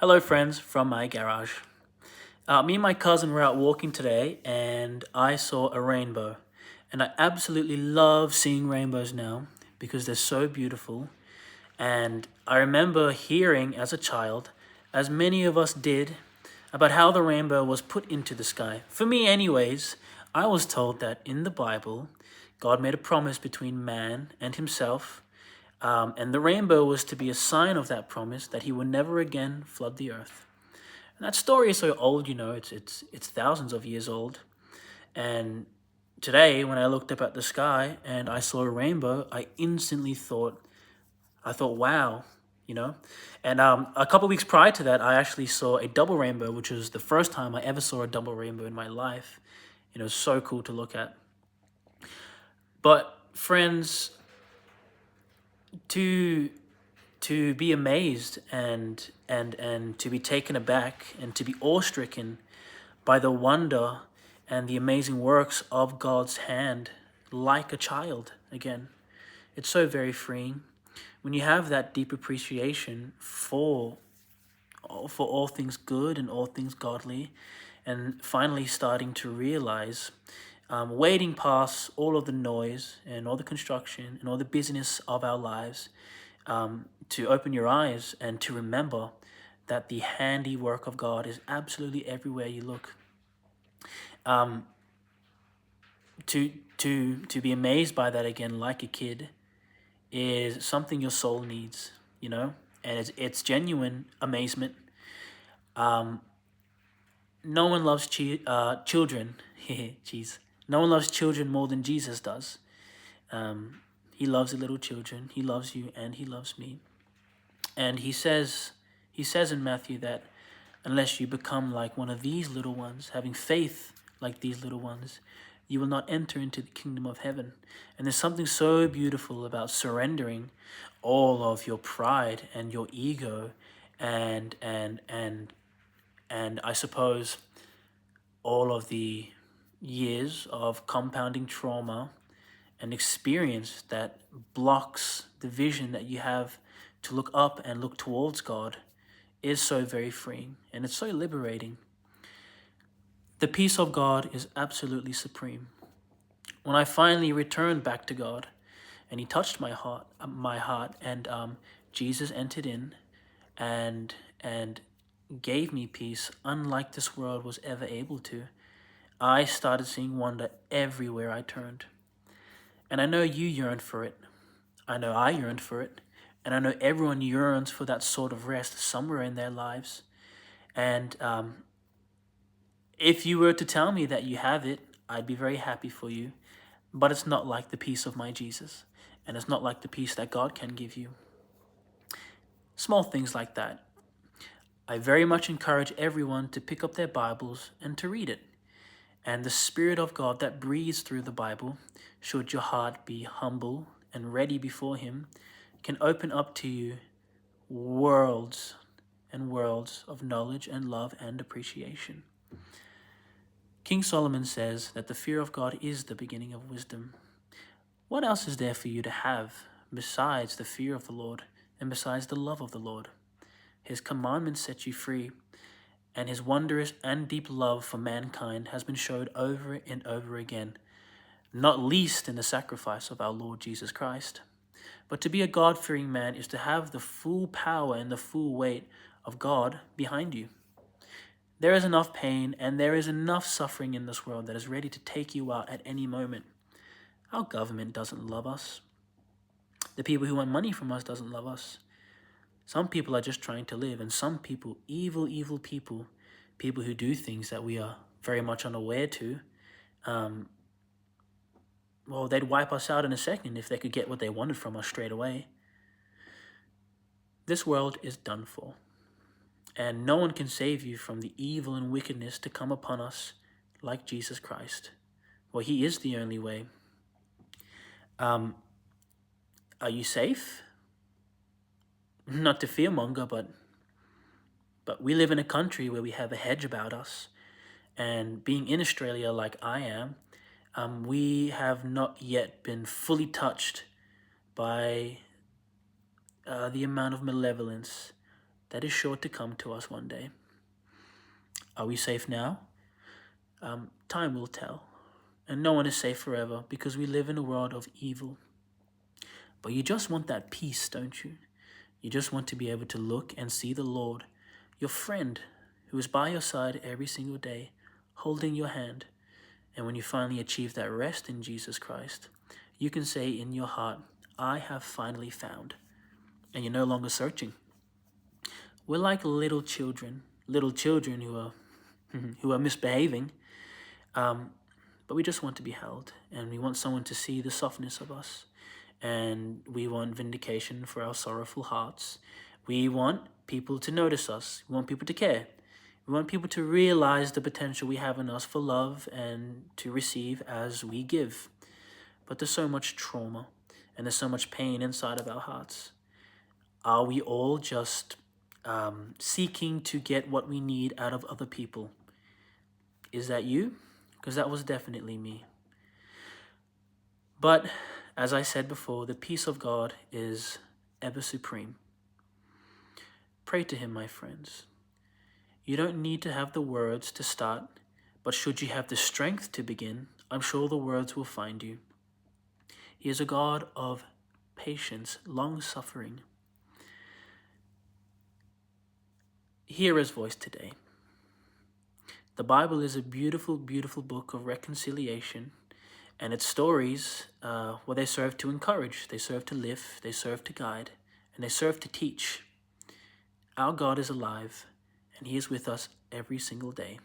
Hello, friends from my garage. Me and my cousin were out walking today, and I saw a rainbow. And I absolutely love seeing rainbows now because they're so beautiful. And I remember hearing as a child, as many of us did, about how the rainbow was put into the sky. For me, anyways, I was told that in the Bible, God made a promise between man and himself, and the rainbow was to be a sign of that promise that he would never again flood the earth. And that story is so old, it's thousands of years old. And today, when I looked up at the sky and I saw a rainbow, I instantly thought, wow, you know. And a couple weeks prior to that, I actually saw a double rainbow, which was the first time I ever saw a double rainbow in my life. So cool to look at. But friends, to to be amazed and to be taken aback and to be awestricken by the wonder and the amazing works of God's hand like a child again. It's so very freeing when you have that deep appreciation for all things good and all things godly, and finally starting to realize, wading past all of the noise and all the construction and all the business of our lives, to open your eyes and to remember that the handiwork of God is absolutely everywhere you look. Um, to be amazed by that again, like a kid, is something your soul needs, and it's genuine amazement. Um, no one loves children. Jeez, no one loves children more than Jesus does. He loves the little children. He loves you, and he loves me. And he says in Matthew that unless you become like one of these little ones, having faith like these little ones, you will not enter into the kingdom of heaven. And there's something so beautiful about surrendering all of your pride and your ego and I suppose all of the years of compounding trauma and experience that blocks the vision that you have to look up and look towards God is so very freeing, and it's so liberating. The peace of God is absolutely supreme. When I finally returned back to God, and He touched my heart, and Jesus entered in, and gave me peace, unlike this world was ever able to. I started seeing wonder everywhere I turned, and I know you yearned for it. I know I yearned for it, and I know everyone yearns for that sort of rest somewhere in their lives. And if you were to tell me that you have it, I'd be very happy for you. But it's not like the peace of my Jesus, and it's not like the peace that God can give you. Small things like that. I very much encourage everyone to pick up their Bibles and to read it. And the Spirit of God that breathes through the Bible, should your heart be humble and ready before Him, can open up to you worlds and worlds of knowledge and love and appreciation. King Solomon says that the fear of God is the beginning of wisdom. What else is there for you to have besides the fear of the Lord and besides the love of the Lord? His commandments set you free, and His wondrous and deep love for mankind has been showed over and over again, not least in the sacrifice of our Lord Jesus Christ. But to be a God-fearing man is to have the full power and the full weight of God behind you. There is enough pain and there is enough suffering in this world that is ready to take you out at any moment. Our government doesn't love us. The people who want money from us doesn't love us. Some people are just trying to live, and some people, evil people, people who do things that we are very much unaware to, well, they'd wipe us out in a second if they could get what they wanted from us straight away. This world is done for, and no one can save you from the evil and wickedness to come upon us like Jesus Christ. Well, He is the only way. Are you safe? Not to fearmonger, but we live in a country where we have a hedge about us, and being in Australia like I am, we have not yet been fully touched by the amount of malevolence that is sure to come to us one day. Are we safe now? Time will tell. And no one is safe forever because we live in a world of evil. But you just want that peace, don't you? You just want to be able to look and see the Lord, your friend, who is by your side every single day, holding your hand. And when you finally achieve that rest in Jesus Christ, you can say in your heart, I have finally found. And you're no longer searching. We're like little children who are misbehaving, but we just want to be held, and we want someone to see the softness of us, and we want vindication for our sorrowful hearts. We want people to notice us. We want people to care. We want people to realize the potential we have in us for love and to receive as we give. But there's so much trauma and there's so much pain inside of our hearts. Are we all just seeking to get what we need out of other people? Is that you? Because that was definitely me. But as I said before, the peace of God is ever supreme. Pray to him, my friends. You don't need to have the words to start, but should you have the strength to begin, I'm sure the words will find you. He is a God of patience, long-suffering. Hear his voice today. The Bible is a beautiful, beautiful book of reconciliation, and its stories, they serve to encourage, they serve to lift, they serve to guide, and they serve to teach. Our God is alive, and he is with us every single day.